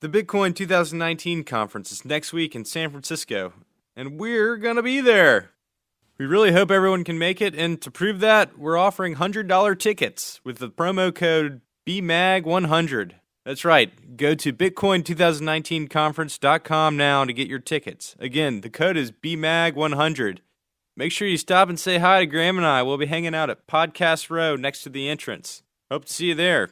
The Bitcoin 2019 conference is next week in San Francisco, and we're going to be there. We really hope everyone can make it, and to prove that, we're offering $100 tickets with the promo code BMAG100. That's right. Go to Bitcoin2019conference.com now to get your tickets. Again, the code is BMAG100. Make sure you stop and say hi to Grahm and I. We'll be hanging out at Podcast Row next to the entrance. Hope to see you there.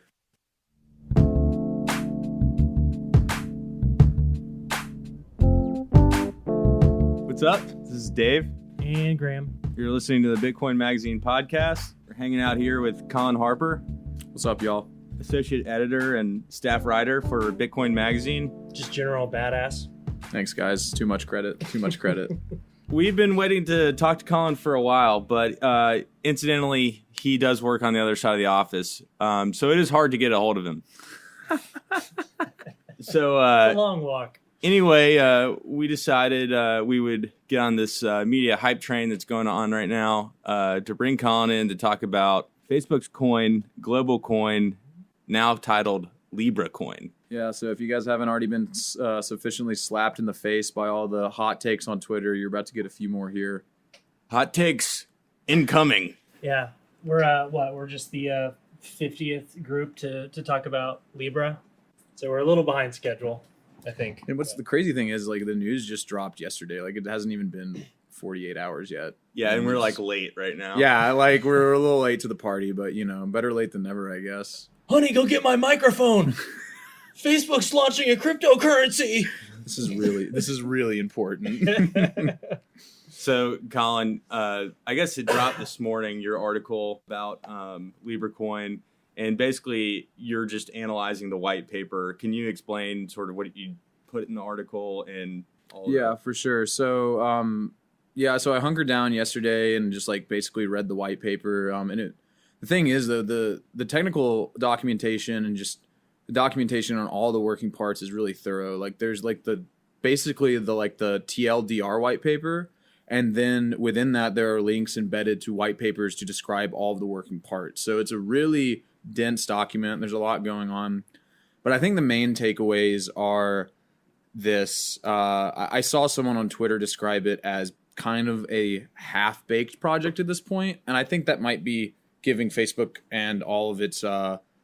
What's up? This is Dave. And Graham. You're listening to the Bitcoin Magazine podcast. We're hanging out here with Colin Harper. What's up, y'all? Associate editor and staff writer for Bitcoin Magazine. Just general badass. Thanks, guys. Too much credit. We've been waiting to talk to Colin for a while, but incidentally, he does work on the other side of the office. So it is hard to get a hold of him. It's a long walk. Anyway, we decided we would get on this media hype train that's going on right now to bring Colin in to talk about Facebook's coin, global coin, now titled Libra coin. Yeah, so if you guys haven't already been sufficiently slapped in the face by all the hot takes on Twitter, you're about to get a few more here. Hot takes incoming. Yeah, we're just the 50th group to talk about Libra, so we're a little behind schedule, I think. And what's the crazy thing is, like, the news just dropped yesterday. Like, it hasn't even been 48 hours yet. Yeah, and we're like late right now. Yeah, like we're a little late to the party, but you know, better late than never, I guess. Honey, go get my microphone. Facebook's launching a cryptocurrency. This is really important. So, Colin, I guess it dropped this morning, your article about Libra coin, and basically you're just analyzing the white paper. Can you explain sort of what you put in the article and all of that? For sure. So, so I hunkered down yesterday and just like basically read the white paper. The thing is, though, the technical documentation and just the documentation on all the working parts is really thorough. Like there's like the TLDR white paper, and then within that there are links embedded to white papers to describe all of the working parts. So it's a really dense document. There's a lot going on, but I think the main takeaways are this. I saw someone on Twitter describe it as kind of a half-baked project at this point, and I think that might be giving Facebook and all of its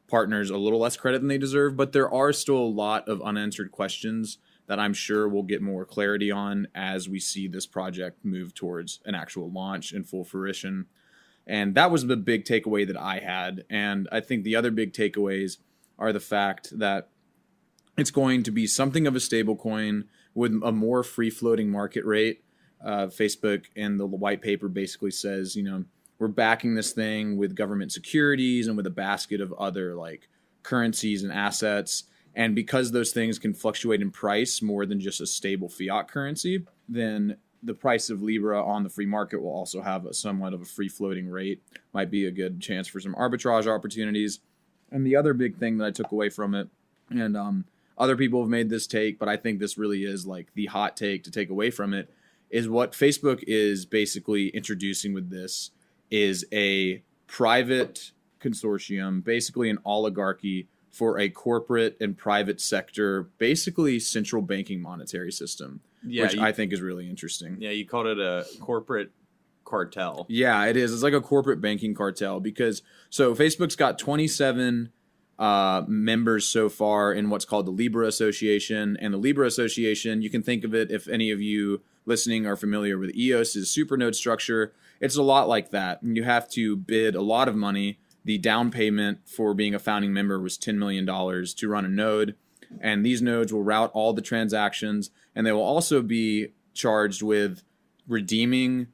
partners a little less credit than they deserve, but there are still a lot of unanswered questions that I'm sure we'll get more clarity on as we see this project move towards an actual launch and full fruition. And that was the big takeaway that I had. And I think the other big takeaways are the fact that it's going to be something of a stable coin with a more free-floating market rate. Facebook and the white paper basically says, you know, we're backing this thing with government securities and with a basket of other like currencies and assets. And because those things can fluctuate in price more than just a stable fiat currency, then the price of Libra on the free market will also have somewhat of a free floating rate. Might be a good chance for some arbitrage opportunities. And the other big thing that I took away from it, and other people have made this take, but I think this really is like the hot take to take away from it, is what Facebook is basically introducing with this is a private consortium, basically an oligarchy for a corporate and private sector, basically central banking monetary system, which I think is really interesting. Yeah, you called it a corporate cartel. Yeah, it is. It's like a corporate banking cartel because so Facebook's got 27 members so far in what's called the Libra Association. And the Libra Association, you can think of it, if any of you listening are familiar with EOS's supernode structure, it's a lot like that. You have to bid a lot of money. The down payment for being a founding member was $10 million to run a node. And these nodes will route all the transactions. And they will also be charged with redeeming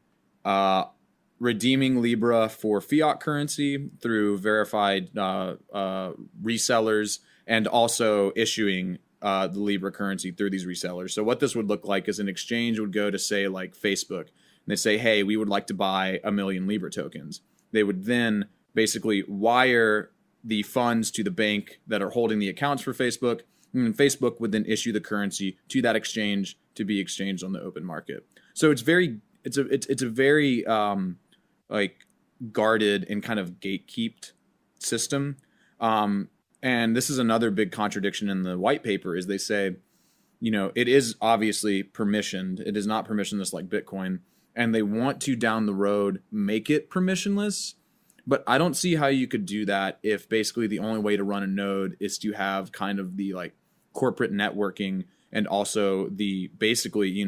Libra for fiat currency through verified resellers, and also issuing the Libra currency through these resellers. So what this would look like is an exchange would go to, say, like Facebook, and they say, hey, we would like to buy 1 million Libra tokens. They would then basically wire the funds to the bank that are holding the accounts for Facebook, and Facebook would then issue the currency to that exchange to be exchanged on the open market. So it's a very like guarded and kind of gatekept system. And this is another big contradiction in the white paper is they say, it is obviously permissioned. It is not permissionless like Bitcoin. And they want to down the road make it permissionless. But I don't see how you could do that if basically the only way to run a node is to have kind of the like corporate networking and also the basically,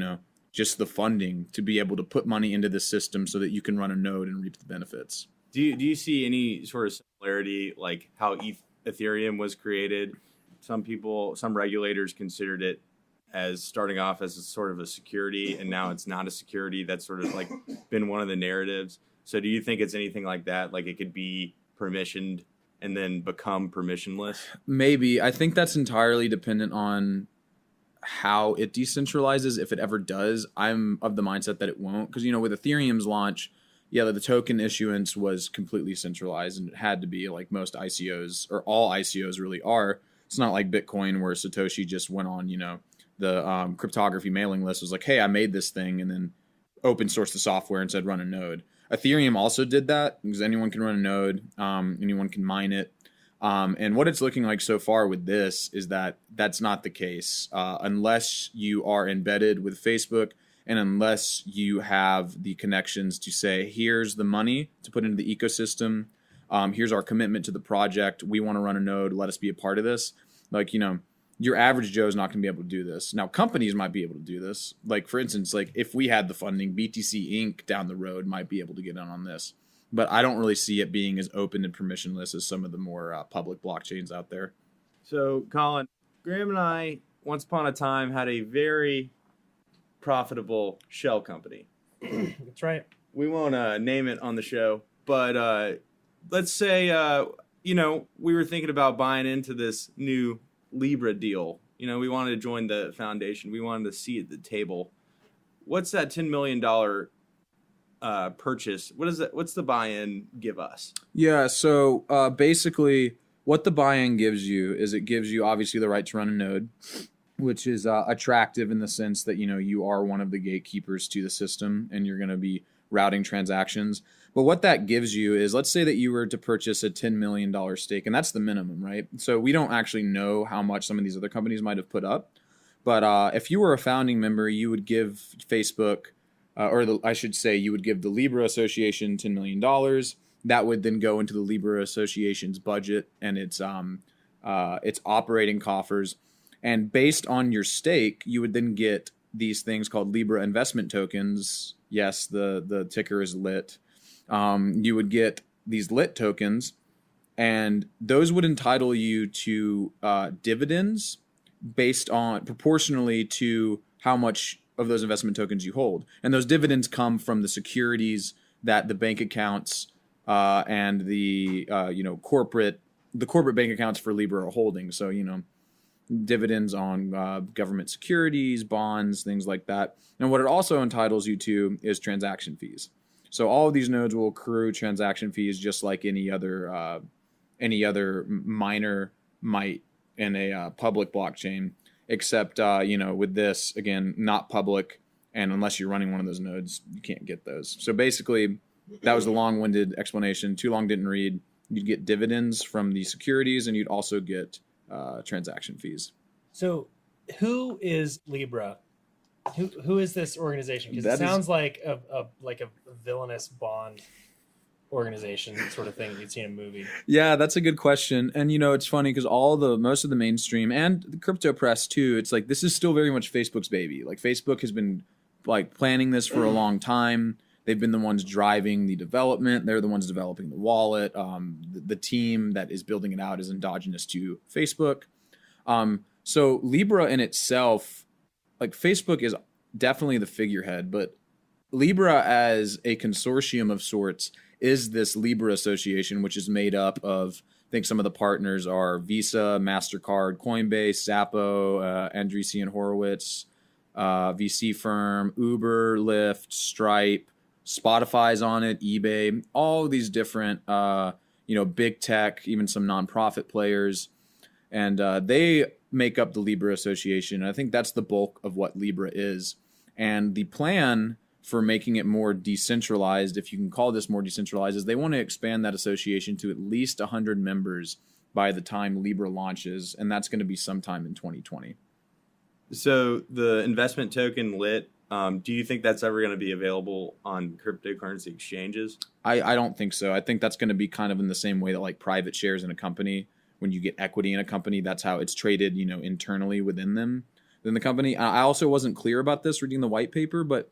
just the funding to be able to put money into the system so that you can run a node and reap the benefits. Do you see any sort of similarity like how Ethereum was created? Some regulators considered it as starting off as a sort of a security, and now it's not a security. That's sort of like been one of the narratives. So do you think it's anything like that? Like it could be permissioned and then become permissionless? Maybe. I think that's entirely dependent on how it decentralizes, if it ever does. I'm of the mindset that it won't. Because, with Ethereum's launch, the token issuance was completely centralized, and it had to be like most ICOs, or all ICOs really are. It's not like Bitcoin where Satoshi just went on, the cryptography mailing list was like, hey, I made this thing, and then open sourced the software and said run a node. Ethereum also did that because anyone can run a node, anyone can mine it. And what it's looking like so far with this is that that's not the case unless you are embedded with Facebook and unless you have the connections to say, here's the money to put into the ecosystem. Here's our commitment to the project. We want to run a node. Let us be a part of this. Like, your average Joe is not going to be able to do this. Now, companies might be able to do this. Like, for instance, like if we had the funding, BTC Inc. down the road might be able to get in on this. But I don't really see it being as open and permissionless as some of the more public blockchains out there. So, Colin, Graham and I, once upon a time, had a very profitable shell company. That's right. We won't name it on the show, but let's say, we were thinking about buying into this new Libra deal. We wanted to join the foundation. We wanted to see at the table. What's that $10 million purchase? What is that? What's the buy-in give us? Yeah, so basically what the buy-in gives you is it gives you obviously the right to run a node, which is attractive in the sense that, you are one of the gatekeepers to the system and you're going to be routing transactions. But what that gives you is, let's say that you were to purchase a $10 million stake, and that's the minimum, right? So we don't actually know how much some of these other companies might have put up. But if you were a founding member, you would give Facebook, you would give the Libra Association $10 million. That would then go into the Libra Association's budget and its operating coffers. And based on your stake, you would then get these things called Libra investment tokens. Yes, the ticker is LIT. You would get these LIT tokens, and those would entitle you to dividends based on proportionally to how much of those investment tokens you hold. And those dividends come from the securities that the bank accounts and the corporate bank accounts for Libra are holding. So, dividends on government securities, bonds, things like that. And what it also entitles you to is transaction fees. So all of these nodes will accrue transaction fees just like any other miner might in a public blockchain, except with this, again, not public, and unless you're running one of those nodes, you can't get those. So basically, that was the long-winded explanation. Too long didn't read. You'd get dividends from the securities, and you'd also get transaction fees. So who is Libra? Who is this organization? Because it sounds like a villainous Bond organization sort of thing you'd see in a movie. Yeah, that's a good question. And it's funny because most of the mainstream and the crypto press too, it's like this is still very much Facebook's baby. Like Facebook has been like planning this for a long time. They've been the ones driving the development. They're the ones developing the wallet. The team that is building it out is endogenous to Facebook. So Libra in itself, like Facebook is definitely the figurehead, but Libra as a consortium of sorts is this Libra Association, which is made up of, I think some of the partners are Visa, MasterCard, Coinbase, Xapo, Andreessen Horowitz, VC firm, Uber, Lyft, Stripe, Spotify's on it, eBay, all these different, big tech, even some nonprofit players. And they make up the Libra Association. And I think that's the bulk of what Libra is. And the plan for making it more decentralized, if you can call this more decentralized, is they want to expand that association to at least 100 members by the time Libra launches, and that's going to be sometime in 2020. So the investment token LIT, do you think that's ever going to be available on cryptocurrency exchanges? I don't think so. I think that's going to be kind of in the same way that like private shares in a company, when you get equity in a company, that's how it's traded, internally within the company. I also wasn't clear about this reading the white paper, but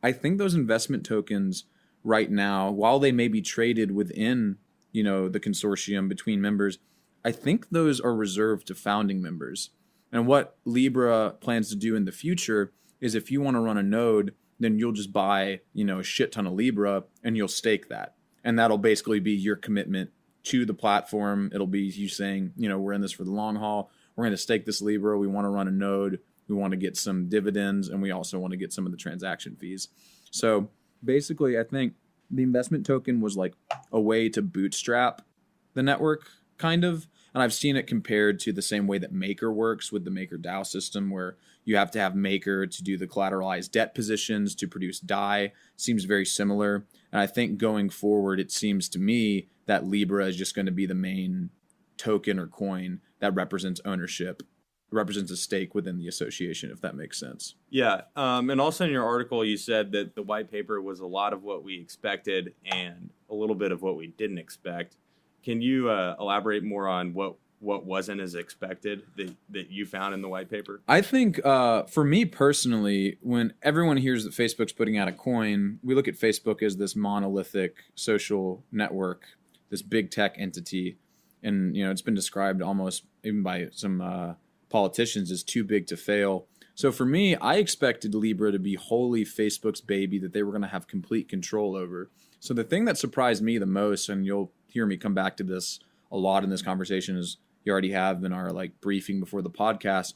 I think those investment tokens right now, while they may be traded within, the consortium between members, I think those are reserved to founding members. And what Libra plans to do in the future is if you want to run a node, then you'll just buy, a shit ton of Libra and you'll stake that. And that'll basically be your commitment to the platform. It'll be you saying, we're in this for the long haul. We're going to stake this Libra. We want to run a node. We want to get some dividends, and we also want to get some of the transaction fees. So basically, I think the investment token was like a way to bootstrap the network, kind of. And I've seen it compared to the same way that Maker works with the Maker DAO system, where you have to have Maker to do the collateralized debt positions to produce DAI. Seems very similar. And I think going forward, it seems to me that Libra is just going to be the main token or coin that represents ownership, represents a stake within the association, if that makes sense. Yeah. And also in your article, you said that the white paper was a lot of what we expected and a little bit of what we didn't expect. Can you elaborate more on what wasn't as expected that you found in the white paper? I think for me personally, when everyone hears that Facebook's putting out a coin, we look at Facebook as this monolithic social network, this big tech entity. And, it's been described almost even by some politicians as too big to fail. So for me, I expected Libra to be wholly Facebook's baby that they were going to have complete control over. So the thing that surprised me the most, and you'll hear me come back to this a lot in this conversation, as you already have in our briefing before the podcast,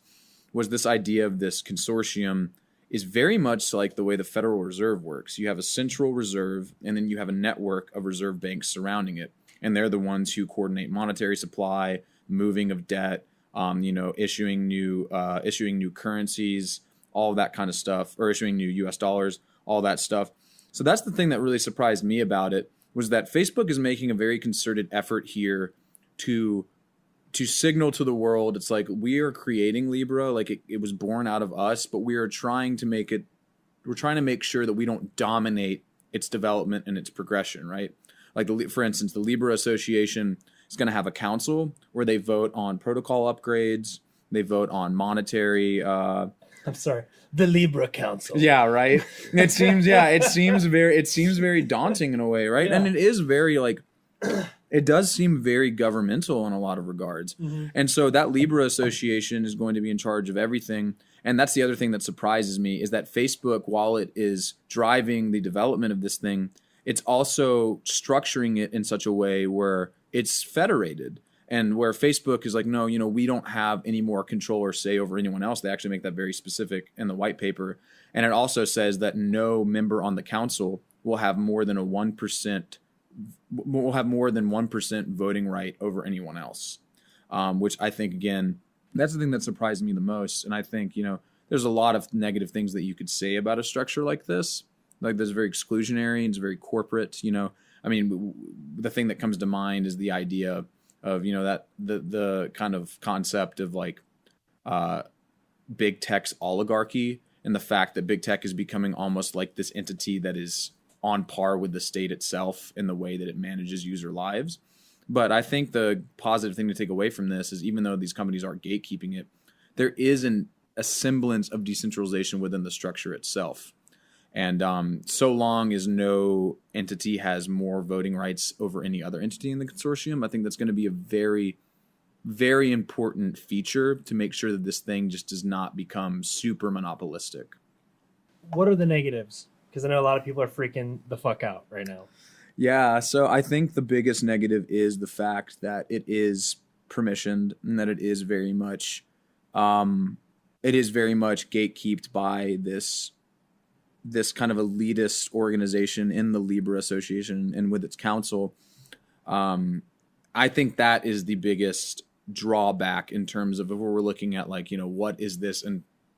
was this idea of this consortium is very much like the way the Federal Reserve works. You have a central reserve, and then you have a network of reserve banks surrounding it. And they're the ones who coordinate monetary supply, moving of debt, issuing new currencies, all of that kind of stuff, or issuing new US dollars, all that stuff. So that's the thing that really surprised me about it, was that Facebook is making a very concerted effort here to signal to the world. It's like, we are creating Libra, like it was born out of us, but we're trying to make sure that we don't dominate its development and its progression, right? Like, for instance, the Libra Association is going to have a council where they vote on protocol upgrades, they vote on monetary. The Libra Council. Yeah, right. It seems very daunting in a way, right? Yeah. And it is very it does seem very governmental in a lot of regards. Mm-hmm. And so that Libra Association is going to be in charge of everything. And that's the other thing that surprises me, is that Facebook, while it is driving the development of this thing, it's also structuring it in such a way where it's federated, and where Facebook is like, no, we don't have any more control or say over anyone else. They actually make that very specific in the white paper. And it also says that no member on the council will have more than 1% voting right over anyone else, which I think, again, that's the thing that surprised me the most. And I think, there's a lot of negative things that you could say about a structure like this. Like, there's very exclusionary and it's very corporate, I mean, the thing that comes to mind is the idea of, that the kind of concept of big tech's oligarchy, and the fact that big tech is becoming almost like this entity that is on par with the state itself in the way that it manages user lives. But I think the positive thing to take away from this is, even though these companies are gatekeeping it, there is a semblance of decentralization within the structure itself. And so long as no entity has more voting rights over any other entity in the consortium, I think that's going to be a very, very important feature to make sure that this thing just does not become super monopolistic. What are the negatives? Because I know a lot of people are freaking the fuck out right now. Yeah, so I think the biggest negative is the fact that it is permissioned, and that it is very much gatekept by this kind of elitist organization in the Libra Association and with its council. I think that is the biggest drawback in terms of if we're looking at what is this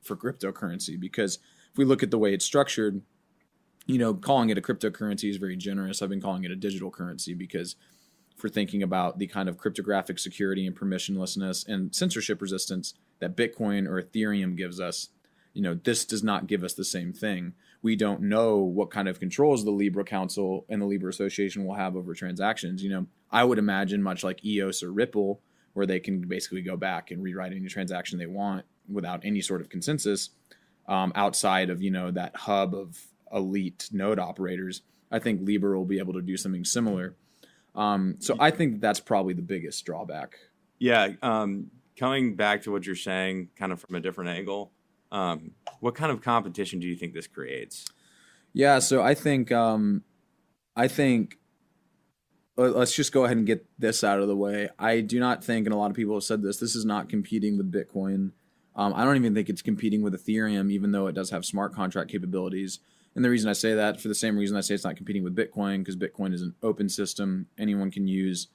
for cryptocurrency? Because if we look at the way it's structured, calling it a cryptocurrency is very generous. I've been calling it a digital currency because for thinking about the kind of cryptographic security and permissionlessness and censorship resistance that Bitcoin or Ethereum gives us. This does not give us the same thing. We don't know what kind of controls the Libra Council and the Libra Association will have over transactions. I would imagine much like EOS or Ripple, where they can basically go back and rewrite any transaction they want without any sort of consensus, outside of, that hub of elite node operators. I think Libra will be able to do something similar. So I think that's probably the biggest drawback. Yeah. Coming back to what you're saying, kind of from a different angle, what kind of competition do you think this creates? Yeah, so I think let's just go ahead and get this out of the way. I do not think, and a lot of people have said this is not competing with Bitcoin. I don't even think it's competing with Ethereum, even though it does have smart contract capabilities. And the reason I say that, for the same reason I say it's not competing with Bitcoin, because Bitcoin is an open system. Anyone can use,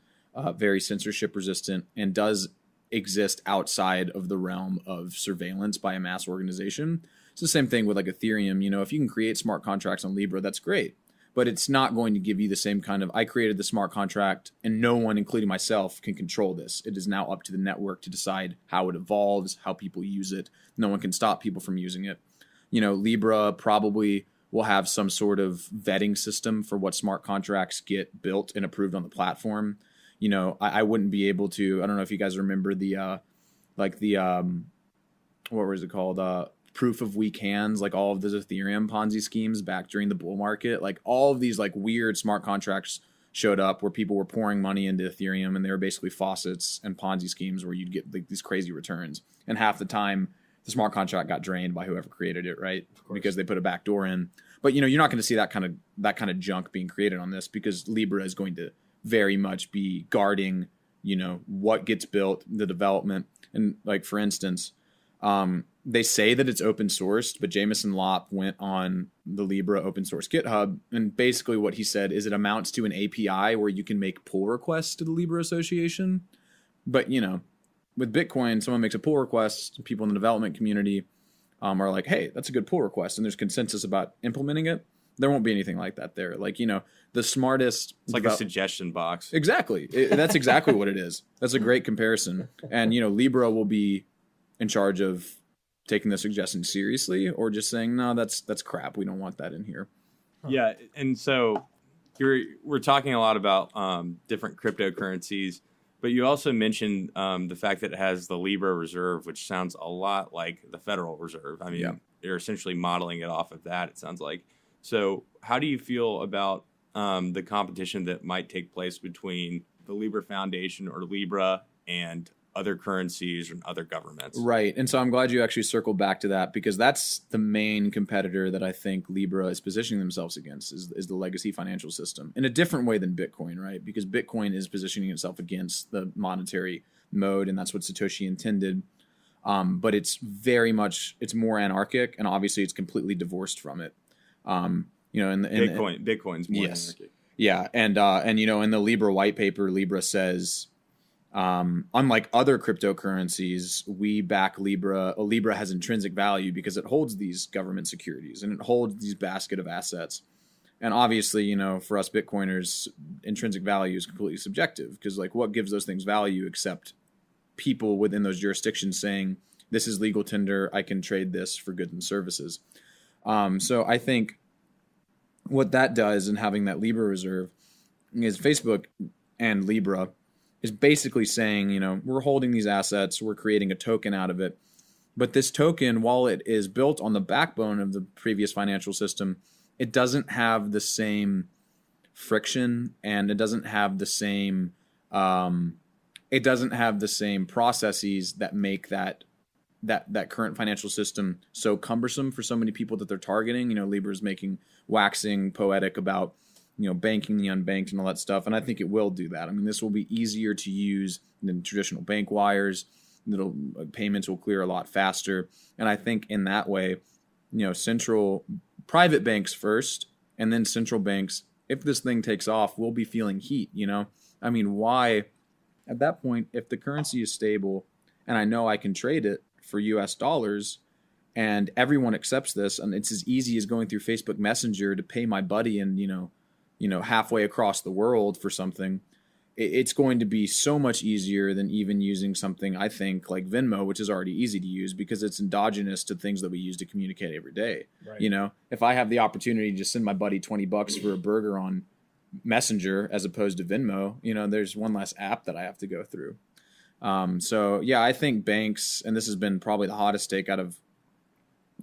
very censorship resistant, and does exist outside of the realm of surveillance by a mass organization. It's the same thing with like Ethereum. If you can create smart contracts on Libra, that's great. But it's not going to give you the same kind of, I created the smart contract and no one, including myself, can control this. It is now up to the network to decide how it evolves, how people use it. No one can stop people from using it. Libra probably will have some sort of vetting system for what smart contracts get built and approved on the platform. I wouldn't be able to, I don't know if you guys remember what was it called? Proof of weak hands, like all of those Ethereum Ponzi schemes back during the bull market. Like all of these like weird smart contracts showed up where people were pouring money into Ethereum, and they were basically faucets and Ponzi schemes where you'd get like these crazy returns. And half the time the smart contract got drained by whoever created it, right? Because they put a backdoor in. But you're not going to see that kind of junk being created on this, because Libra is going to very much be guarding, what gets built, the development. And like, for instance, they say that it's open sourced, but Jameson Lopp went on the Libra open source GitHub, and basically what he said is it amounts to an API where you can make pull requests to the Libra Association. But, with Bitcoin, someone makes a pull request, people in the development community are like, hey, that's a good pull request, and there's consensus about implementing it. There won't be anything like that there. Like, the smartest... It's like a suggestion box. Exactly. That's exactly what it is. That's a great comparison. And, Libra will be in charge of taking the suggestion seriously, or just saying, no, that's crap. We don't want that in here. Yeah. And so we're talking a lot about different cryptocurrencies, but you also mentioned the fact that it has the Libra Reserve, which sounds a lot like the Federal Reserve. I mean, You're essentially modeling it off of that, it sounds like. So how do you feel about the competition that might take place between the Libra Foundation or Libra and other currencies and other governments? Right. And so I'm glad you actually circled back to that, because that's the main competitor that I think Libra is positioning themselves against, is the legacy financial system, in a different way than Bitcoin, right? Because Bitcoin is positioning itself against the monetary mode, and that's what Satoshi intended. But it's more anarchic, and obviously it's completely divorced from it. Bitcoin's more anarchic. Yeah. And in the Libra Whitepaper, Libra says, unlike other cryptocurrencies, we back Libra. Libra has intrinsic value because it holds these government securities and it holds these basket of assets. And obviously, for us Bitcoiners, intrinsic value is completely subjective, because like, what gives those things value except people within those jurisdictions saying, this is legal tender, I can trade this for goods and services. So I think what that does in having that Libra reserve is Facebook and Libra is basically saying, we're holding these assets, we're creating a token out of it. But this token, while it is built on the backbone of the previous financial system, it doesn't have the same friction, and it doesn't have the same processes that make that current financial system so cumbersome for so many people that they're targeting. Libra's waxing poetic about banking the unbanked and all that stuff. And I think it will do that. I mean, this will be easier to use than traditional bank wires. Payments will clear a lot faster. And I think in that way, central private banks first, and then central banks, if this thing takes off, will be feeling heat. I mean, why at that point, if the currency is stable and I know I can trade it for US dollars, and everyone accepts this, and it's as easy as going through Facebook Messenger to pay my buddy and halfway across the world for something, it's going to be so much easier than even using something, I think, like Venmo, which is already easy to use because it's endogenous to things that we use to communicate every day. Right. You know, if I have the opportunity to just send my buddy $20 for a burger on Messenger as opposed to Venmo, you know, there's one less app that I have to go through. So yeah, I think banks, and this has been probably the hottest take out of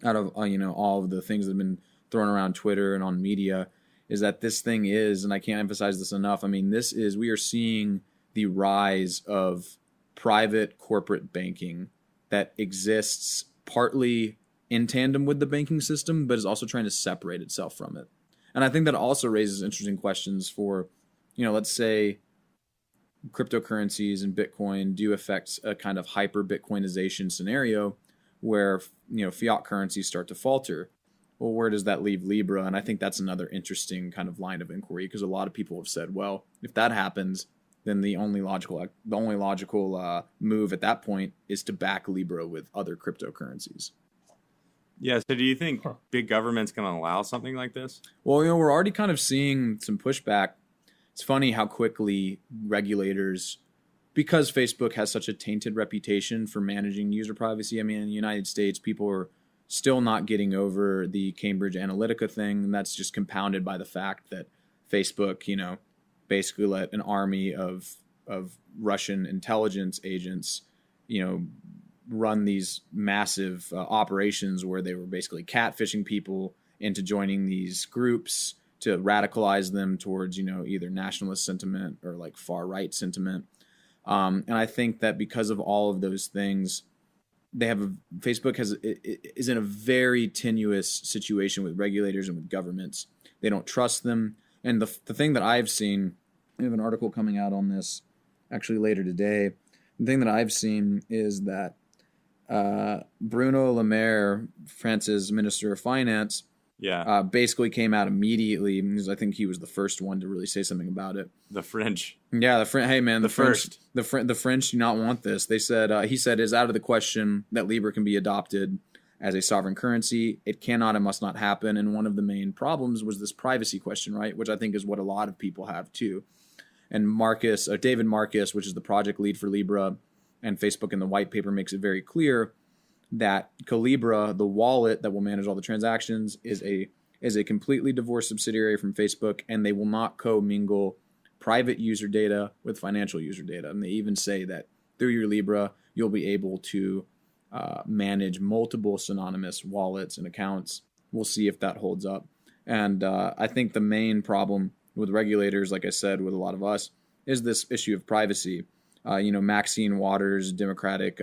you know, all of the things that have been thrown around Twitter and on media, is that this thing is, and I can't emphasize this enough, I mean, we are seeing the rise of private corporate banking that exists partly in tandem with the banking system, but is also trying to separate itself from it. And I think that also raises interesting questions for, you know, let's say cryptocurrencies and Bitcoin do affect a kind of hyper Bitcoinization scenario where, you know, fiat currencies start to falter. Well, where does that leave Libra? And I think that's another interesting kind of line of inquiry, because a lot of people have said, well, if that happens, then the only logical move at that point is to back Libra with other cryptocurrencies. Yeah. So do you think big government's going to allow something like this? Well, you know, we're already kind of seeing some pushback. It's funny how quickly regulators, because Facebook has such a tainted reputation for managing user privacy. I mean, in the United States, people are still not getting over the Cambridge Analytica thing. And that's just compounded by the fact that Facebook, you know, basically let an army of Russian intelligence agents, you know, run these massive operations where they were basically catfishing people into joining these groups to radicalize them towards, you know, either nationalist sentiment or like far right sentiment. And I think that because of all of those things, Facebook is in a very tenuous situation with regulators and with governments. They don't trust them. And the thing that I've seen, we have an article coming out on this actually later today. The thing that I've seen is that Bruno Le Maire, France's Minister of Finance, basically came out immediately, because I think he was the first one to really say something about it. The French. Yeah, hey man, the French, first. the French do not want this. They said, he said, it's out of the question that Libra can be adopted as a sovereign currency. It cannot and must not happen. And one of the main problems was this privacy question, right? Which I think is what a lot of people have too. And David Marcus, which is the project lead for Libra, and Facebook in the white paper makes it very clear that Calibra, the wallet that will manage all the transactions, is a completely divorced subsidiary from Facebook, and they will not commingle private user data with financial user data. And they even say that through your Libra, you'll be able to manage multiple synonymous wallets and accounts. We'll see if that holds up. And I think the main problem with regulators, like I said, with a lot of us, is this issue of privacy. You know, Maxine Waters, Democratic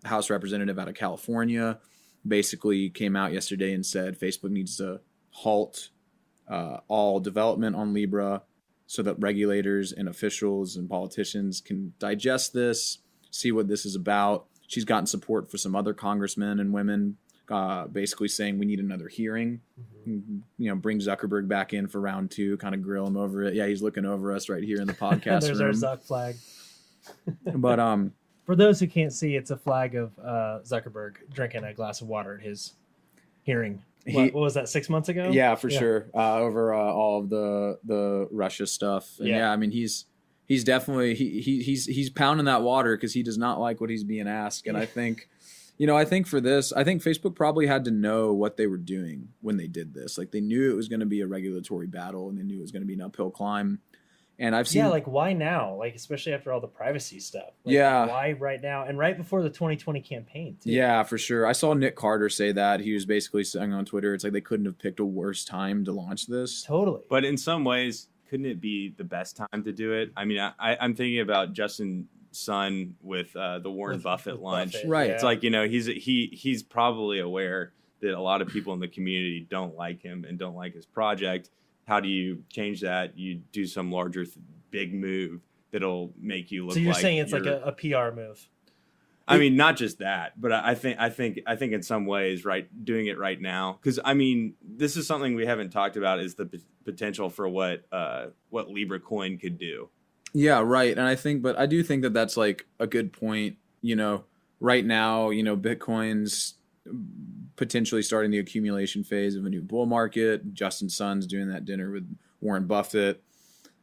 House representative out of California, basically came out yesterday and said Facebook needs to halt all development on Libra so that regulators and officials and politicians can digest this, see what this is about. She's gotten support for some other congressmen and women basically saying we need another hearing. Mm-hmm. You know, bring Zuckerberg back in for round 2, kind of grill him over it. Yeah, he's looking over us right here in the podcast There's room. our Zuck flag. But for those who can't see, it's a flag of Zuckerberg drinking a glass of water at his hearing. What was that, 6 months ago? Yeah, for sure. Over all of the Russia stuff. And yeah, I mean, he's definitely he's pounding that water because he does not like what he's being asked. And I think, you know, I think for this, I think Facebook probably had to know what they were doing when they did this. Like, they knew it was going to be a regulatory battle, and they knew it was going to be an uphill climb. And I've seen, like, why now? Like, especially after all the privacy stuff. Like, why right now? And right before the 2020 campaign, too. Yeah, for sure. I saw Nick Carter say that. He was basically saying on Twitter, it's like they couldn't have picked a worse time to launch this. Totally. But in some ways, couldn't it be the best time to do it? I mean, I'm thinking about Justin Sun with the Warren Buffett lunch. Buffett, right. Yeah. It's like, you know, he's probably aware that a lot of people in the community don't like him and don't like his project. How do you change that? You do some larger, big move that'll make you look. So you're like saying it's like a PR move. I mean, not just that, but I think in some ways, right, doing it right now, because I mean, this is something we haven't talked about, is the potential for what Libra coin could do. Yeah, right. And I do think that that's like a good point. You know, right now, you know, Bitcoin's potentially starting the accumulation phase of a new bull market. Justin Sun's doing that dinner with Warren Buffett.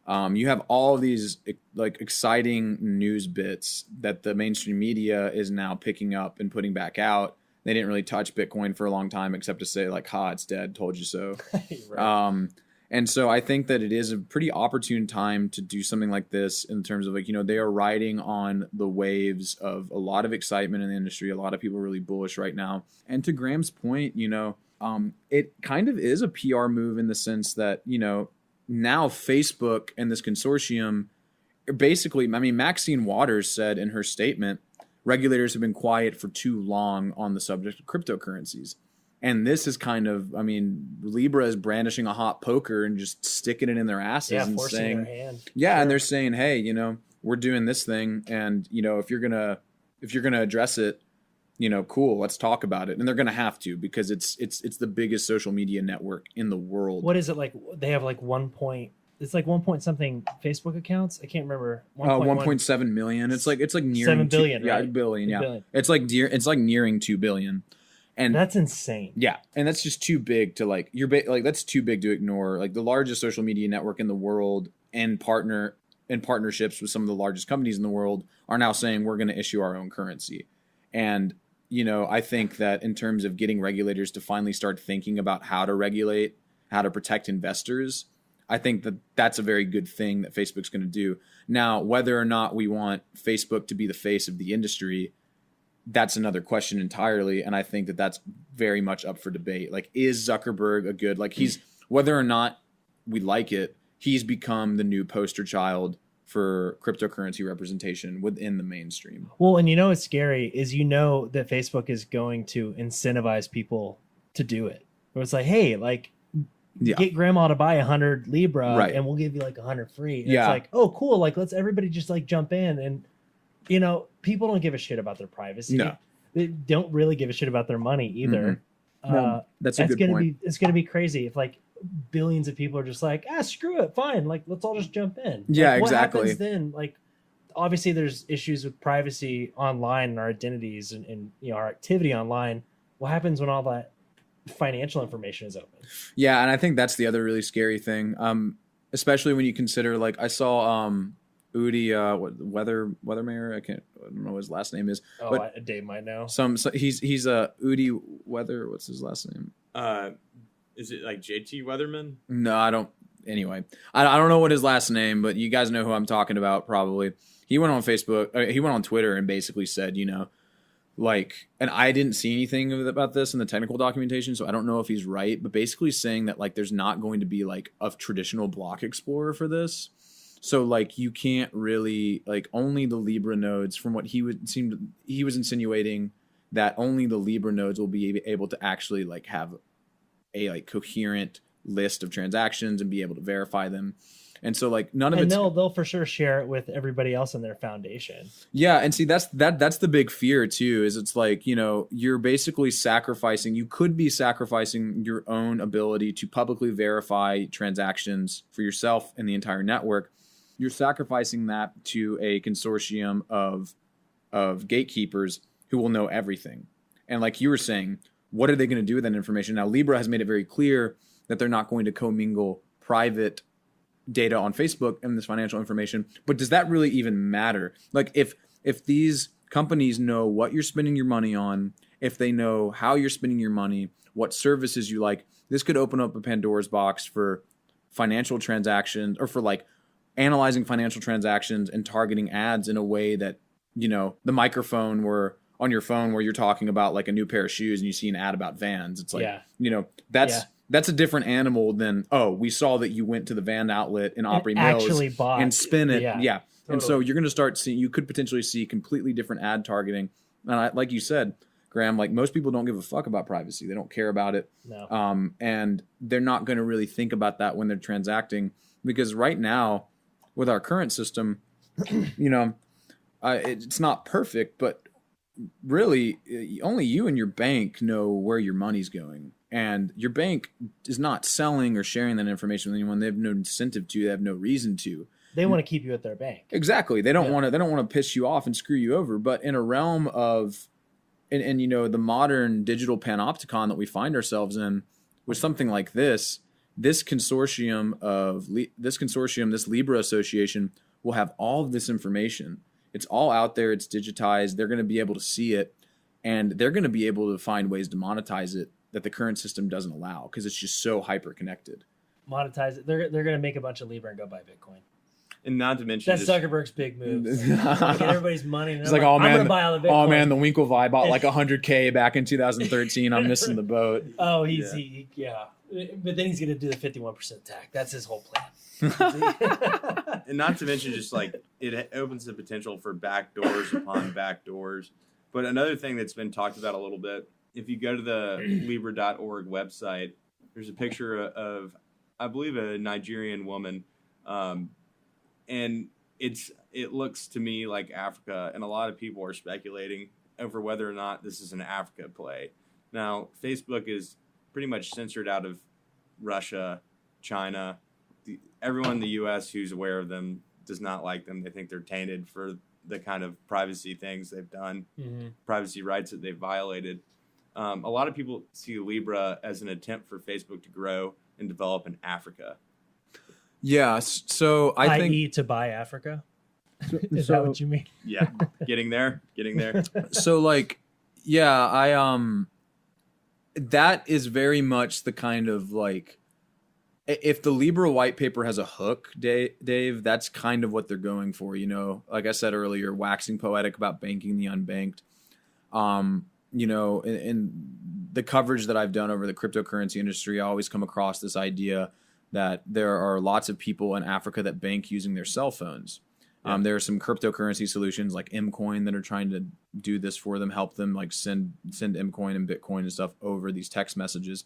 You have all these like exciting news bits that the mainstream media is now picking up and putting back out. They didn't really touch Bitcoin for a long time, except to say like, "Ha, it's dead. Told you so." Right. And so I think that it is a pretty opportune time to do something like this in terms of like, they are riding on the waves of a lot of excitement in the industry. A lot of people are really bullish right now. And to Graham's point, it kind of is a PR move in the sense that, now Facebook and this consortium basically, Maxine Waters said in her statement, regulators have been quiet for too long on the subject of cryptocurrencies. And this is kind of, Libra is brandishing a hot poker and just sticking it in their asses and saying, their hand. Yeah, sure. And they're saying, hey, we're doing this thing, and if you're gonna address it, cool, let's talk about it. And they're gonna have to, because it's the biggest social media network in the world. What is it like? They have like 1 point something Facebook accounts. I can't remember. 1.7 million. It's like nearing 7 billion. Right? Yeah, billion. Yeah, billion. It's like nearing 2 billion. And that's insane. Yeah, and that's just too big to that's too big to ignore. Like the largest social media network in the world and partnerships with some of the largest companies in the world are now saying we're going to issue our own currency. And I think that in terms of getting regulators to finally start thinking about how to regulate, how to protect investors, I think that that's a very good thing that Facebook's going to do. Now, whether or not we want Facebook to be the face of the industry, that's another question entirely. And I think that that's very much up for debate. Like, is Zuckerberg a good, whether or not we like it, he's become the new poster child for cryptocurrency representation within the mainstream. Well, and what's scary is that Facebook is going to incentivize people to do it. Where it's like, hey, get grandma to buy 100 Libra, right, and we'll give you 100 free. And it's like, oh, cool. Let's everybody just jump in. And, people don't give a shit about their privacy. No. They don't really give a shit about their money either. Mm-hmm. No, that's a good point. It's going to be crazy if billions of people are just screw it. Fine. Let's all just jump in. Yeah, what exactly. Happens then? Obviously there's issues with privacy online and our identities and our activity online. What happens when all that financial information is open? Yeah. And I think that's the other really scary thing. Especially when you consider, I saw, Udi, Weathermayer. I don't know what his last name is. Oh, but Dave might know. He's Udi Weather. What's his last name? Is it JT Weatherman? No, I don't. Anyway, I don't know what his last name, but you guys know who I'm talking about probably. He went on Facebook. He went on Twitter and basically said, and I didn't see anything about this in the technical documentation, so I don't know if he's right, but basically saying that there's not going to be a traditional block explorer for this. So you can't really only the Libra nodes, from what he was insinuating that only the Libra nodes will be able to actually have a coherent list of transactions and be able to verify them. And so none of it. They'll for sure share it with everybody else in their foundation. Yeah, and see that's the big fear too. Is it's you're basically sacrificing. You could be sacrificing your own ability to publicly verify transactions for yourself and the entire network. You're sacrificing that to a consortium of gatekeepers who will know everything. And like you were saying, what are they going to do with that information? Now, Libra has made it very clear that they're not going to commingle private data on Facebook and this financial information. But does that really even matter? If these companies know what you're spending your money on, if they know how you're spending your money, what services you like, this could open up a Pandora's box for financial transactions, or for analyzing financial transactions and targeting ads in a way that, the microphone where on your phone where you're talking about a new pair of shoes and you see an ad about Vans. It's that's a different animal than, oh, we saw that you went to the Van outlet in Opry Mills and spin it. Yeah. Totally. And so you're going to start seeing, you could potentially see completely different ad targeting. And like you said, Graham, most people don't give a fuck about privacy. They don't care about it. No. And they're not going to really think about that when they're transacting, because right now with our current system, it's not perfect, but really only you and your bank know where your money's going. And your bank is not selling or sharing that information with anyone. They have no incentive to. They have no reason to. They want to keep you at their bank. Exactly. They don't want to. They don't want to piss you off and screw you over. But in a realm of, and the modern digital panopticon that we find ourselves in, with something like this, this consortium, this Libra association, will have all of this information. It's all out there. It's digitized. They're going to be able to see it, and they're going to be able to find ways to monetize it that the current system doesn't allow because it's just so hyper connected. Monetize it. They're going to make a bunch of Libra and go buy Bitcoin. And not to mention that's Zuckerberg's big move. Get everybody's money. It's like, oh man, buy all the Bitcoin. Oh man, the Winklevi bought like $100K back in 2013. I'm missing the boat. Oh, yeah. But then he's going to do the 51% tax. That's his whole plan. And not to mention, just like it opens the potential for backdoors upon backdoors. But another thing that's been talked about a little bit, if you go to the Libra.org website, there's a picture of, I believe, a Nigerian woman. And it looks to me like Africa, and a lot of people are speculating over whether or not this is an Africa play. Now, Facebook is pretty much censored out of Russia, China. Everyone in the U.S. who's aware of them does not like them. They think they're tainted for the kind of privacy things they've done, privacy rights that they've violated. A lot of people see Libra as an attempt for Facebook to grow and develop in Africa. Yeah, so I think to buy Africa. Is that what you mean? Yeah, getting there. So like, yeah, that is very much the kind of like, if the Libra white paper has a hook, Dave, that's kind of what they're going for. You know, like I said earlier, waxing poetic about banking the unbanked. You know, in the coverage that I've done over the cryptocurrency industry, I always come across this idea that there are lots of people in Africa that bank using their cell phones. Yeah. There are some cryptocurrency solutions like Mcoin that are trying to do this for them, help them like send Mcoin and Bitcoin and stuff over these text messages.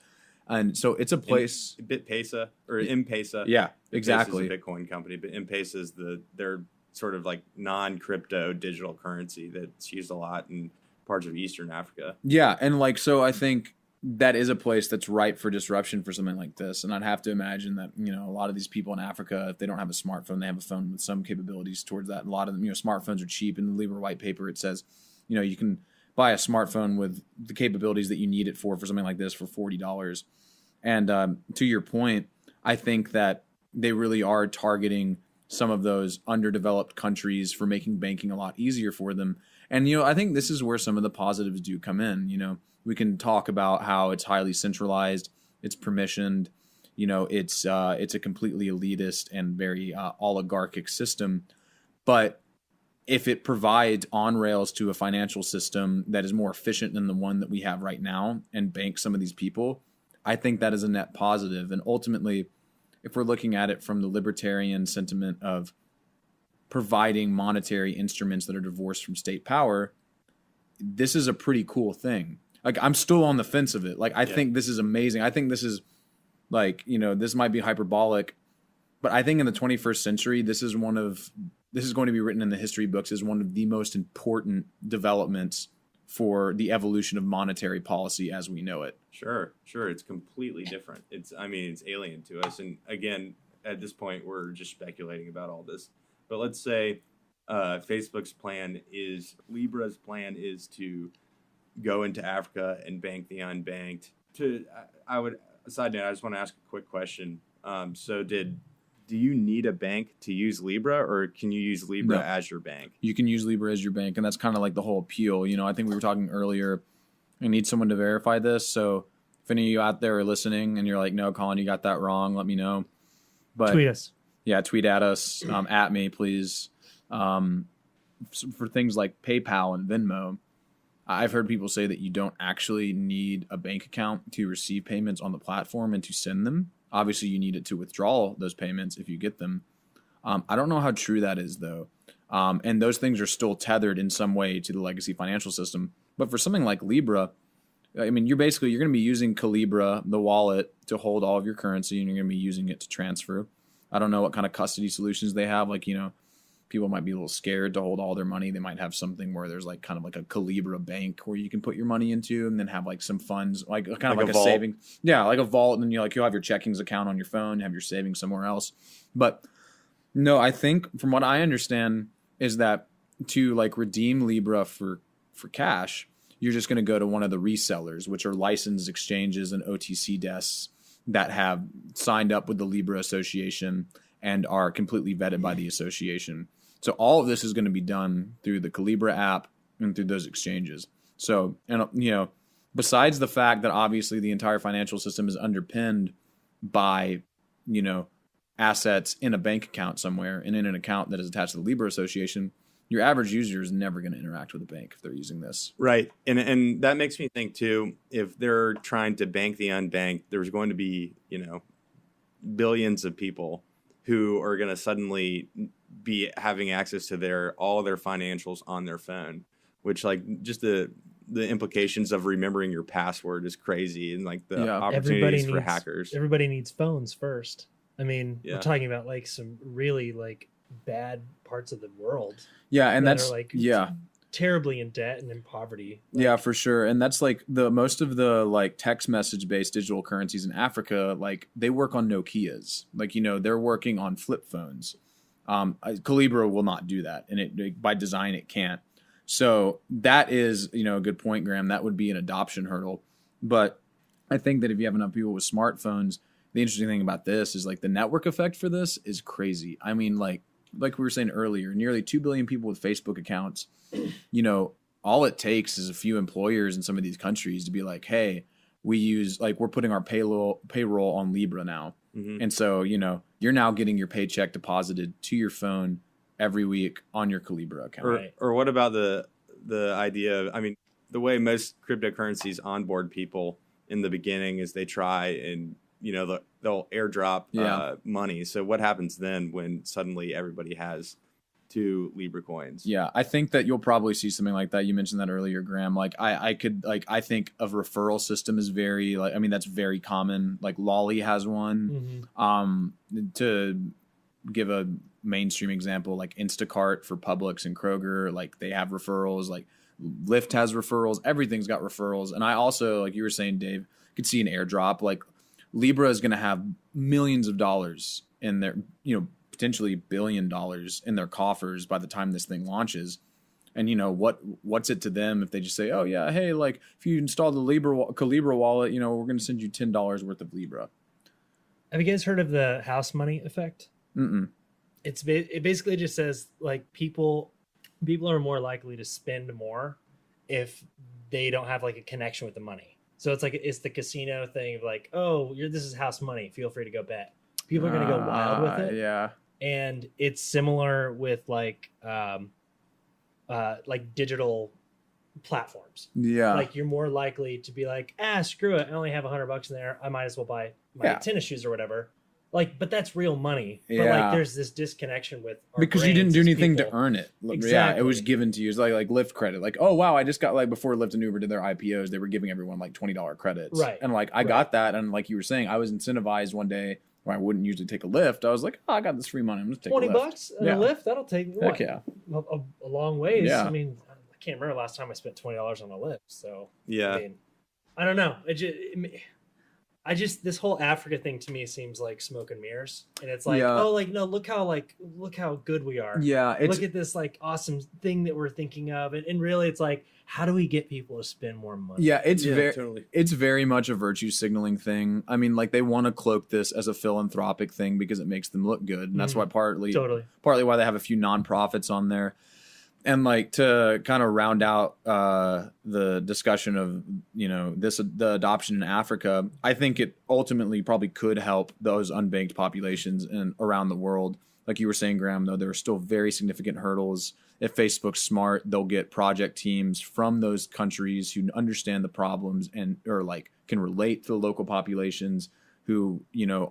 And so it's a place. BitPesa or M-Pesa. Yeah, exactly. BitPesa is a Bitcoin company, but M-Pesa is their sort of like non-crypto digital currency that's used a lot in parts of Eastern Africa. Yeah, and like, so I think that is a place that's ripe for disruption for something like this. And I'd have to imagine that, you know, a lot of these people in Africa, if they don't have a smartphone, they have a phone with some capabilities towards that. A lot of them, you know, smartphones are cheap. In the Libra white paper, it says, you know, you can buy a smartphone with the capabilities that you need it for something like this for $40. And to your point, I think that they really are targeting some of those underdeveloped countries for making banking a lot easier for them. And, you know, I think this is where some of the positives do come in. You know, we can talk about how it's highly centralized, it's permissioned, you know, it's a completely elitist and very oligarchic system. But if it provides on rails to a financial system that is more efficient than the one that we have right now and banks some of these people, I think that is a net positive. And ultimately, if we're looking at it from the libertarian sentiment of providing monetary instruments that are divorced from state power, this is a pretty cool thing. Like, I'm still on the fence of it. Like, I think this is amazing. I think this is like, you know, this might be hyperbolic, but I think in the 21st century, this is going to be written in the history books as one of the most important developments for the evolution of monetary policy as we know it. Sure. It's completely different. It's alien to us. And again, at this point, we're just speculating about all this. But let's say Libra's plan is to go into Africa and bank the unbanked. Aside that, I just want to ask a quick question. So do you need a bank to use Libra, or can you use Libra as your bank? You can use Libra as your bank, and that's kind of like the whole appeal. You know, I think we were talking earlier, I need someone to verify this. So if any of you out there are listening and you're like, no, Colin, you got that wrong, let me know. But tweet us. Yeah, tweet at us, at me, please. For things like PayPal and Venmo, I've heard people say that you don't actually need a bank account to receive payments on the platform and to send them. Obviously, you need it to withdraw those payments if you get them. I don't know how true that is, though. And those things are still tethered in some way to the legacy financial system. But for something like Libra, I mean, you're going to be using Calibra, the wallet, to hold all of your currency, and you're going to be using it to transfer. I don't know what kind of custody solutions they have. Like, you know, people might be a little scared to hold all their money. They might have something where there's like kind of like a Calibra bank where you can put your money into and then have like some funds, like kind of like a savings. Yeah, like a vault. And then you'll have your checkings account on your phone, have your savings somewhere else. But no, I think from what I understand is that to like redeem Libra for cash, you're just going to go to one of the resellers, which are licensed exchanges and OTC desks that have signed up with the Libra Association and are completely vetted by the association. So all of this is going to be done through the Calibra app and through those exchanges. So, and besides the fact that obviously the entire financial system is underpinned by, assets in a bank account somewhere and in an account that is attached to the Libra Association, your average user is never going to interact with a bank if they're using this. Right. And that makes me think too, if they're trying to bank the unbanked, there's going to be, billions of people who are going to suddenly be having access to all their financials on their phone, which just the implications of remembering your password is crazy, and the opportunities for hackers. Everybody needs phones first. I mean, we're talking about some really bad parts of the world. Yeah, and that's terribly in debt and in poverty. Yeah, for sure. And that's the most of the text message based digital currencies in Africa, they work on Nokias. They're working on flip phones. Calibra will not do that, and it by design it can't. So that is, a good point, Graham. That would be an adoption hurdle. But I think that if you have enough people with smartphones, the interesting thing about this is the network effect for this is crazy. I mean, like we were saying earlier, nearly 2 billion people with Facebook accounts. All it takes is a few employers in some of these countries to be hey, we use we're putting our payroll on Libra now. Mm-hmm. And so, you're now getting your paycheck deposited to your phone every week on your Calibra account. Or what about the idea of, the way most cryptocurrencies onboard people in the beginning is they try and, they'll airdrop money. So what happens then when suddenly everybody has 2 Libra coins? Yeah, I think that you'll probably see something like that. You mentioned that earlier, Graham. I think a referral system is very that's very common. Lolly has one. Mm-hmm. To give a mainstream example, Instacart for Publix and Kroger, they have referrals. Lyft has referrals. Everything's got referrals. And I also, you were saying, Dave, could see an airdrop. Libra is going to have millions of dollars in their, potentially $1 billion in their coffers by the time this thing launches. And what's it to them if they just say, oh yeah, hey, if you install the Calibra wallet, we're going to send you $10 worth of Libra. Have you guys heard of the house money effect? Mm-mm. It basically just says people are more likely to spend more if they don't have a connection with the money. So it's the casino thing of this is house money. Feel free to go bet. People are going to go wild with it. Yeah. And it's similar with digital platforms. Yeah. You're more likely to be screw it. I only have $100 in there. I might as well buy my tennis shoes or whatever. But that's real money. Yeah. But there's this disconnection with our because you didn't do anything people. to earn it. Exactly. Yeah, it was given to you. It's like Lyft credit. Oh wow, I just got before Lyft and Uber did their IPOs, they were giving everyone $20 credits. Right. And I got that, and you were saying, I was incentivized one day where I wouldn't usually take a Lyft. I was I got this free money. I'm just taking $20 a Lyft. That'll take Heck yeah. a long ways. Yeah. I can't remember last time I spent $20 on a Lyft. So yeah, I don't know. I just this whole Africa thing to me seems like smoke and mirrors, and it's no, look how good we are. Yeah, look at this awesome thing that we're thinking of, and really it's how do we get people to spend more money? Yeah, it's very much a virtue signaling thing. They want to cloak this as a philanthropic thing because it makes them look good, and that's why partly why they have a few nonprofits on there. And to kind of round out the discussion of the adoption in Africa, I think it ultimately probably could help those unbanked populations around the world. Like you were saying, Graham, though, there are still very significant hurdles. If Facebook's smart, they'll get project teams from those countries who understand the problems or can relate to the local populations who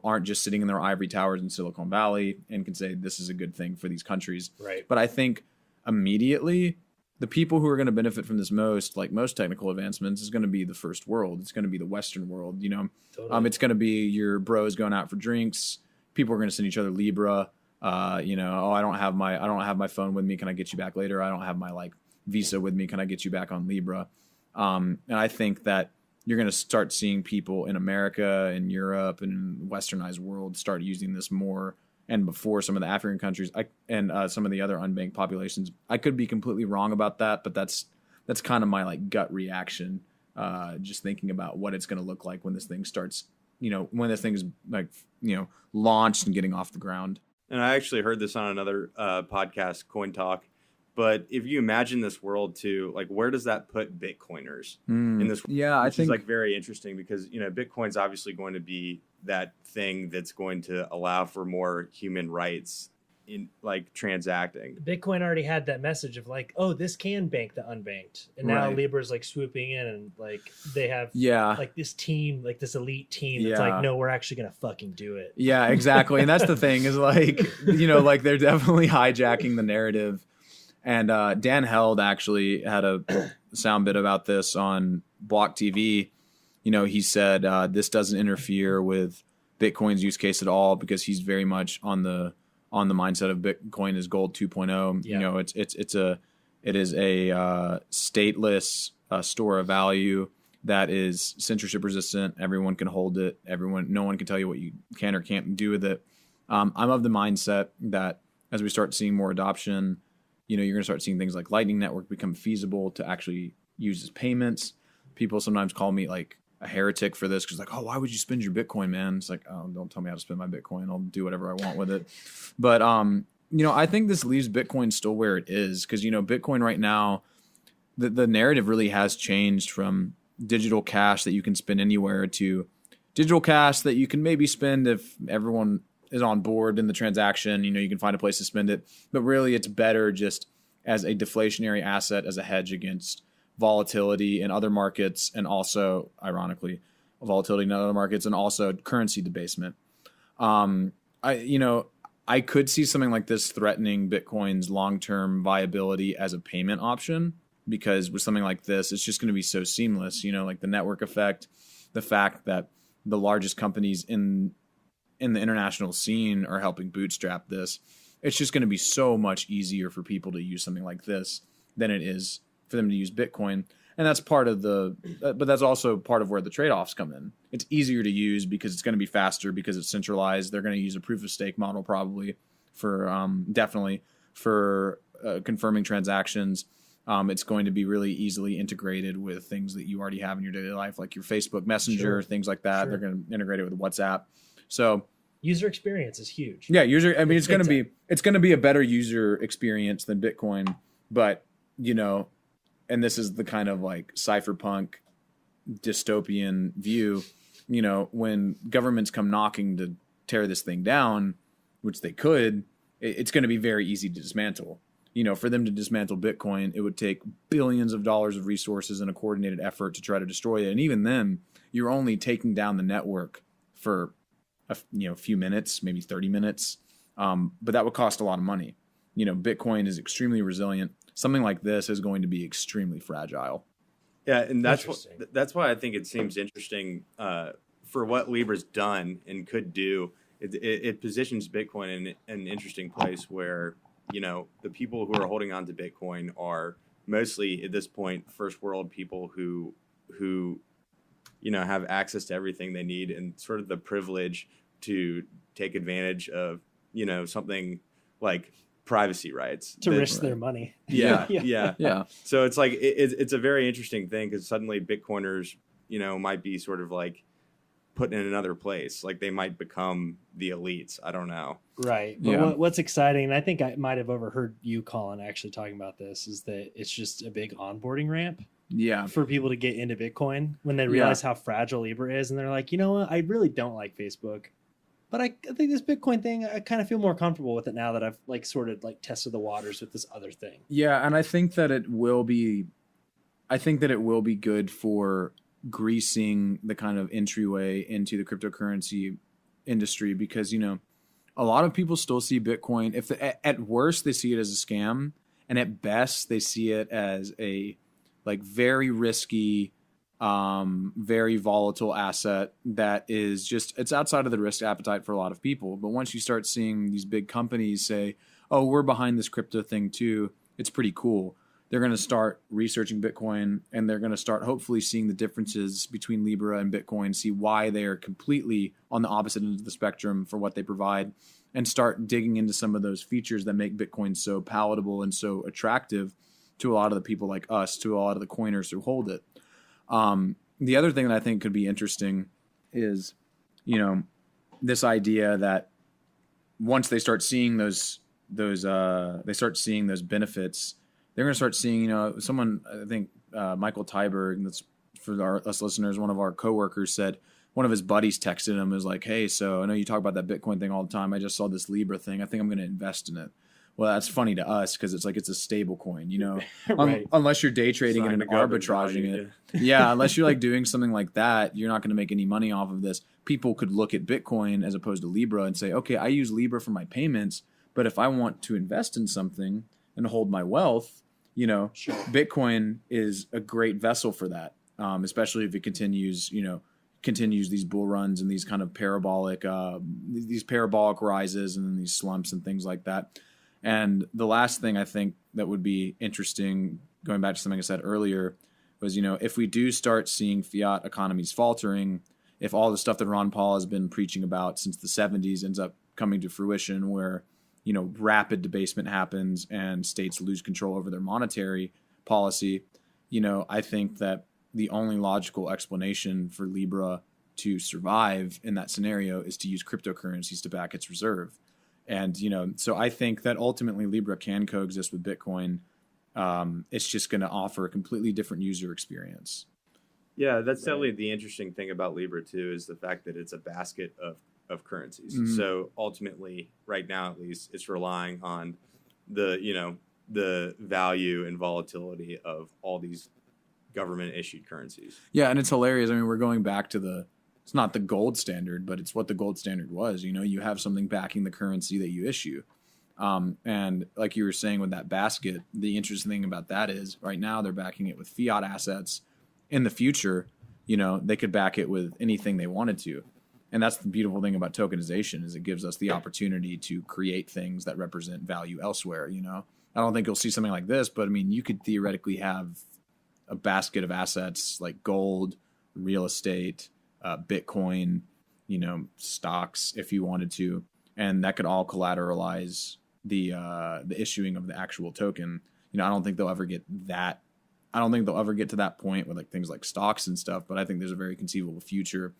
aren't just sitting in their ivory towers in Silicon Valley and can say this is a good thing for these countries. Right. But I think immediately the people who are going to benefit from this most technical advancements is going to be the first world. It's going to be the Western world. Totally. It's going to be your bros going out for drinks. People are going to send each other Libra. I don't have my phone with me. Can I get you back later? I don't have my Visa with me. Can I get you back on Libra? And I think that you're going to start seeing people in America and Europe and westernized world start using this more. And before some of the African countries and some of the other unbanked populations. I could be completely wrong about that, but that's kind of my gut reaction. Just thinking about what it's going to look like when this thing starts when this thing is like, launched and getting off the ground. And I actually heard this on another podcast, Coin Talk. But if you imagine this world too, like where does that put Bitcoiners in this world? Yeah, I think is like very interesting because, Bitcoin's obviously going to be that thing that's going to allow for more human rights in like transacting. Bitcoin already had that message of like, oh, this can bank the unbanked. And now Libra's like swooping in and like they have like this team, like this elite team that's like, no, we're actually going to fucking do it. Yeah, exactly. And that's the thing is like, like they're definitely hijacking the narrative. And Dan Held actually had a sound bit about this on Block TV. He said this doesn't interfere with Bitcoin's use case at all because he's very much on the mindset of Bitcoin is gold 2.0. Yeah. It is a stateless store of value that is censorship resistant. Everyone can hold it. No one can tell you what you can or can't do with it. I'm of the mindset that as we start seeing more adoption, you're going to start seeing things like Lightning Network become feasible to actually use as payments. People sometimes call me like a heretic for this because like, oh, why would you spend your Bitcoin, man? It's like, oh, don't tell me how to spend my Bitcoin. I'll do whatever I want with it. But I think this leaves Bitcoin still where it is because Bitcoin right now, the narrative really has changed from digital cash that you can spend anywhere to digital cash that you can maybe spend if everyone is on board in the transaction. You can find a place to spend it, but really it's better just as a deflationary asset as a hedge against volatility in other markets, and also, ironically, volatility in other markets, and also currency debasement. I could see something like this threatening Bitcoin's long-term viability as a payment option, because with something like this, it's just going to be so seamless. Like the network effect, the fact that the largest companies in the international scene are helping bootstrap this. It's just going to be so much easier for people to use something like this than it is for them to use Bitcoin. And that's but that's also part of where the trade-offs come in. It's easier to use because it's going to be faster because it's centralized. They're going to use a proof of stake model probably for definitely for confirming transactions. It's going to be really easily integrated with things that you already have in your daily life, like your Facebook Messenger, things like that. They're going to integrate it with WhatsApp. So user experience is huge. Yeah, it's going to be a better user experience than Bitcoin, but and this is the kind of like cypherpunk dystopian view, when governments come knocking to tear this thing down, which they could, it's going to be very easy to dismantle. For them to dismantle Bitcoin, it would take billions of dollars of resources and a coordinated effort to try to destroy it. And even then, you're only taking down the network for a few minutes, maybe 30 minutes. But that would cost a lot of money. Bitcoin is extremely resilient. Something like this is going to be extremely fragile. Yeah, and that's why I think it seems interesting for what Libra's done and could do. It positions Bitcoin in an interesting place where, the people who are holding on to Bitcoin are mostly at this point first world people who have access to everything they need and sort of the privilege to take advantage of, something like privacy rights to risk their money. Yeah. So it's like it's a very interesting thing because suddenly Bitcoiners, might be sort of like put in another place. Like they might become the elites. I don't know. Right. But what's exciting, and I think I might have overheard you, Colin, actually talking about this, is that it's just a big onboarding ramp. Yeah. For people to get into Bitcoin when they realize how fragile Libra is, and they're like, you know what, I really don't like Facebook, but I think this Bitcoin thing, I kind of feel more comfortable with it now that I've like sort of like tested the waters with this other thing. Yeah, and I think that it will be good for greasing the kind of entryway into the cryptocurrency industry because, a lot of people still see Bitcoin, at worst they see it as a scam, and at best they see it as a like very risky, very volatile asset that is just, it's outside of the risk appetite for a lot of people. But once you start seeing these big companies say, oh, we're behind this crypto thing too, it's pretty cool. They're going to start researching Bitcoin, and they're going to start hopefully seeing the differences between Libra and Bitcoin, see why they are completely on the opposite end of the spectrum for what they provide, and start digging into some of those features that make Bitcoin so palatable and so attractive to a lot of the people like us, to a lot of the coiners who hold it. The other thing that I think could be interesting is this idea that once they start seeing those benefits, they're going to start seeing, someone, I think Michael Tyberg, that's for us listeners, one of our coworkers, said one of his buddies texted him, was like, hey, so I know you talk about that Bitcoin thing all the time. I just saw this Libra thing. I think I'm going to invest in it. Well, that's funny to us because it's like it's a stable coin, Right. Unless you're day trading it and arbitraging it. Yeah, unless you're like doing something like that, you're not going to make any money off of this. People could look at Bitcoin as opposed to Libra and say, okay, I use Libra for my payments, but if I want to invest in something and hold my wealth, Sure. Bitcoin is a great vessel for that, especially if it continues these bull runs and these kind of parabolic rises and then these slumps and things like that. And the last thing I think that would be interesting, going back to something I said earlier, was, if we do start seeing fiat economies faltering, if all the stuff that Ron Paul has been preaching about since the 70s ends up coming to fruition, where, rapid debasement happens and states lose control over their monetary policy, I think that the only logical explanation for Libra to survive in that scenario is to use cryptocurrencies to back its reserve. And, so I think that ultimately Libra can coexist with Bitcoin. It's just going to offer a completely different user experience. Yeah, that's definitely the interesting thing about Libra too, is the fact that it's a basket of currencies. Mm-hmm. So ultimately, right now at least, it's relying on the value and volatility of all these government issued currencies. Yeah, and it's hilarious. I mean, we're going back to it's not the gold standard, but it's what the gold standard was. You have something backing the currency that you issue. And like you were saying with that basket, the interesting thing about that is right now they're backing it with fiat assets. In the future, they could back it with anything they wanted to. And that's the beautiful thing about tokenization, is it gives us the opportunity to create things that represent value elsewhere. I don't think you'll see something like this, but I mean, you could theoretically have a basket of assets like gold, real estate, Bitcoin, stocks, if you wanted to, and that could all collateralize the issuing of the actual token. I don't think they'll ever get that. I don't think they'll ever get to that point with like things like stocks and stuff, but I think there's a very conceivable future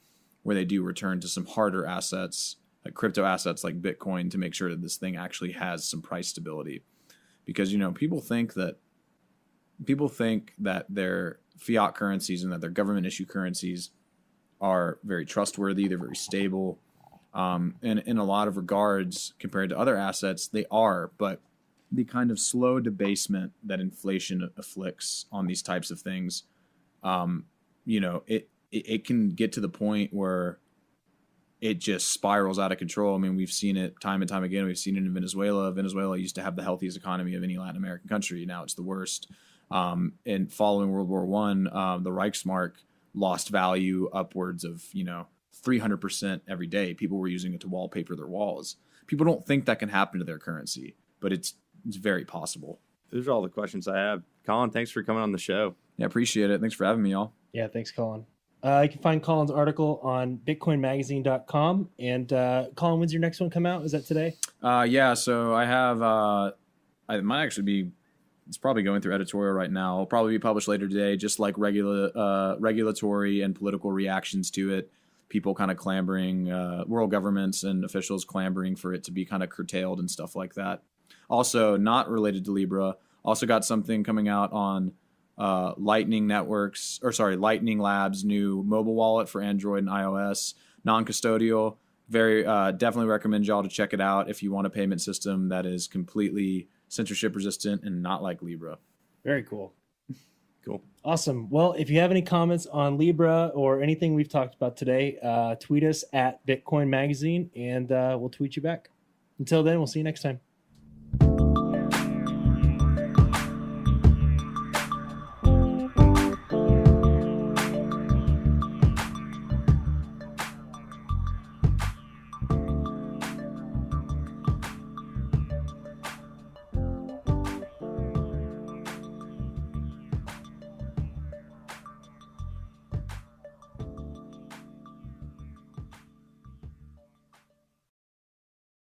where they do return to some harder assets, like crypto assets like Bitcoin, to make sure that this thing actually has some price stability. Because, people think that their fiat currencies and that their government issue currencies are very trustworthy. They're very stable. And in a lot of regards, compared to other assets, they are. But the kind of slow debasement that inflation afflicts on these types of things, it can get to the point where it just spirals out of control. I mean, we've seen it time and time again. We've seen it in Venezuela. Venezuela used to have the healthiest economy of any Latin American country. Now it's the worst. And following World War I, the Reichsmark lost value upwards of 300% every day. People were using it to wallpaper their walls. People don't think that can happen to their currency, but it's very possible. Those are all the questions I have. Colin, thanks for coming on the show. Yeah, appreciate it. Thanks for having me, y'all. Yeah, thanks, Colin. You can find Colin's article on bitcoinmagazine.com. And Colin, when's your next one come out? Is that today? Yeah, so I have, it might actually be, it's probably going through editorial right now. It'll probably be published later today, just like regulatory and political reactions to it. People kind of clamoring, world governments and officials clamoring for it to be kind of curtailed and stuff like that. Also, not related to Libra, also got something coming out on Lightning Labs' new mobile wallet for Android and iOS, non-custodial. Very definitely recommend y'all to check it out if you want a payment system that is completely censorship resistant and not like Libra. Very cool. Cool. Awesome. Well, if you have any comments on Libra or anything we've talked about today, tweet us at Bitcoin Magazine and we'll tweet you back. Until then, we'll see you next time.